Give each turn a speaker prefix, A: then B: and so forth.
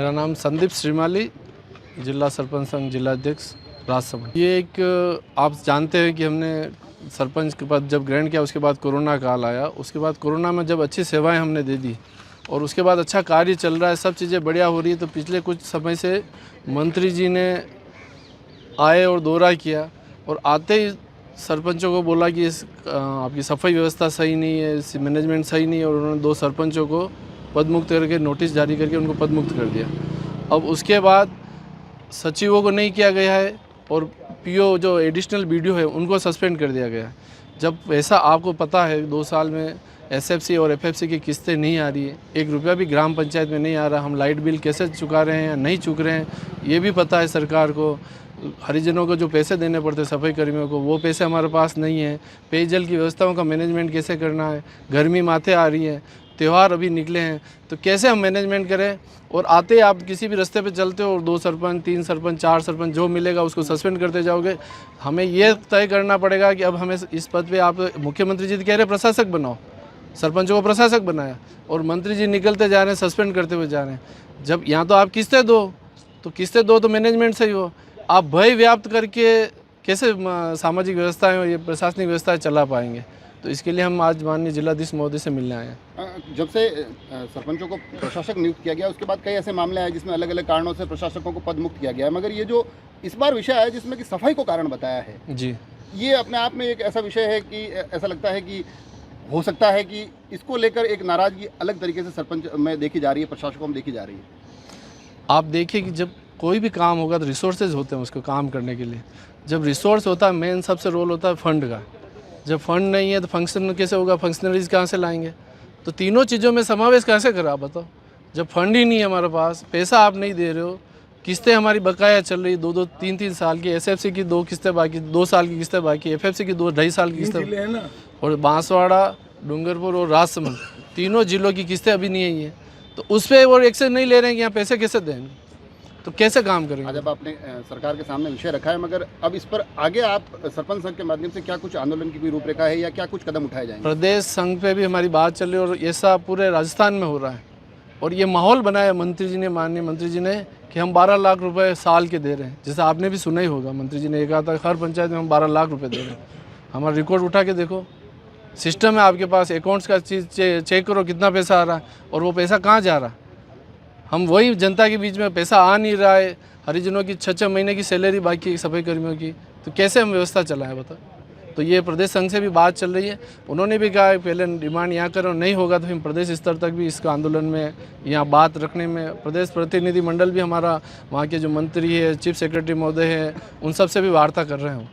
A: मेरा नाम संदीप श्रीमाली, जिला सरपंच संघ जिलाध्यक्ष राजसमंद। ये एक आप जानते हैं कि हमने सरपंच के पद जब ग्रहण किया, उसके बाद कोरोना काल आया। उसके बाद कोरोना में जब अच्छी सेवाएं हमने दे दी और उसके बाद अच्छा कार्य चल रहा है, सब चीज़ें बढ़िया हो रही है, तो पिछले कुछ समय से मंत्री जी ने आए और दौरा किया और आते ही सरपंचों को बोला कि आपकी सफाई व्यवस्था सही नहीं है, मैनेजमेंट सही नहीं है, और उन्होंने 2 सरपंचों को पदमुक्त करके नोटिस जारी करके उनको पदमुक्त कर दिया। अब उसके बाद सचिवों को नहीं किया गया है और पीओ जो एडिशनल बीडीओ है उनको सस्पेंड कर दिया गया है। जब ऐसा आपको पता है 2 साल में एसएफसी और एफएफसी की किस्तें नहीं आ रही है, 1 रुपया भी ग्राम पंचायत में नहीं आ रहा, हम लाइट बिल कैसे चुका रहे हैं या नहीं चुक रहे हैं ये भी पता है सरकार को। हरिजनों को जो पैसे देने पड़ते हैं सफाई कर्मियों को, वो पैसे हमारे पास नहीं है। पेयजल की व्यवस्थाओं का मैनेजमेंट कैसे करना है, गर्मी माथे आ रही है, त्यौहार अभी निकले हैं, तो कैसे हम मैनेजमेंट करें। और आते ही आप किसी भी रास्ते पे चलते हो और 2 सरपंच 3 सरपंच 4 सरपंच जो मिलेगा उसको सस्पेंड करते जाओगे। हमें ये तय करना पड़ेगा कि अब हमें इस पद पे आप मुख्यमंत्री जी कह रहे प्रशासक बनाओ, सरपंचों को प्रशासक बनाया और मंत्री जी निकलते जा रहे हैं, सस्पेंड करते हुए जा रहे हैं। जब यहाँ तो आप किस्तें दो तो मैनेजमेंट सही हो, आप भय व्याप्त करके कैसे सामाजिक व्यवस्थाएं और ये प्रशासनिक व्यवस्थाएं चला पाएंगे। तो इसके लिए हम आज माननीय जिलाधीश महोदय से मिलने आए हैं।
B: जब से सरपंचों को प्रशासक नियुक्त किया गया उसके बाद कई ऐसे मामले आए जिसमें अलग अलग कारणों से प्रशासकों को पद मुक्त किया गया है, मगर ये जो इस बार विषय है जिसमें कि सफाई को कारण बताया है
A: जी,
B: ये अपने आप में एक ऐसा विषय है कि ऐसा लगता है कि हो सकता है कि इसको लेकर एक नाराजगी अलग तरीके से सरपंच में देखी जा रही है, प्रशासकों में देखी जा रही है।
A: आप देखिए कि जब कोई भी काम होगा तो रिसोर्सेज होते हैं उसको काम करने के लिए। जब रिसोर्स होता है, मेन सबसे रोल होता है फंड का। जब फंड नहीं है तो फंक्शन कैसे होगा, फंक्शनरीज कहाँ से लाएंगे। तो तीनों चीज़ों में समावेश कैसे करा आप बताओ। जब फंड ही नहीं है हमारे पास, पैसा आप नहीं दे रहे हो, किस्तें हमारी बकाया चल रही 2-2 3-3 साल की, एसएफसी की 2 किस्तें बाकी, 2 साल की किस्तें बाकी, एफएफसी की 2-2.5 साल की किस्तें, और बांसवाड़ा, डूंगरपुर और राजसमंद तीनों जिलों की किस्तें अभी नहीं आई है। तो उस पर वो एक्शन नहीं ले रहे हैं कि यहाँ पैसे कैसे देंगे, तो कैसे काम करेंगे।
B: जब आपने सरकार के सामने विषय रखा है, मगर अब इस पर आगे आप सरपंच संघ के माध्यम से क्या कुछ आंदोलन की भी रूपरेखा है या क्या कुछ कदम उठाए जाएंगे?
A: प्रदेश संघ पे भी हमारी बात चल रही है और ऐसा पूरे राजस्थान में हो रहा है। और ये माहौल बनाया मंत्री जी ने, माननीय मंत्री जी ने, कि हम 12 लाख रुपए साल के दे रहे हैं। जैसे आपने भी सुना ही होगा, मंत्री जी ने कहा था हर पंचायत में हम 12 लाख रुपए दे रहे हैं। हमारा रिकॉर्ड उठा के देखो, सिस्टम है आपके पास, अकाउंट्स का चीज़ चेक करो कितना पैसा आ रहा है और वो पैसा कहाँ जा रहा है। हम वही जनता के बीच में पैसा आ नहीं रहा है, हरिजनों की 6-6 महीने की सैलरी बाकी है सफाई कर्मियों की, तो कैसे हम व्यवस्था चलाएं बताओ। तो ये प्रदेश संघ से भी बात चल रही है, उन्होंने भी कहा पहले डिमांड यहाँ करो, नहीं होगा तो हम प्रदेश स्तर तक भी इसका आंदोलन में यहाँ बात रखने में, प्रदेश प्रतिनिधि मंडल भी हमारा, वहाँ के जो मंत्री है, चीफ सेक्रेटरी महोदय है, उन सब से भी वार्ता कर रहे हैं।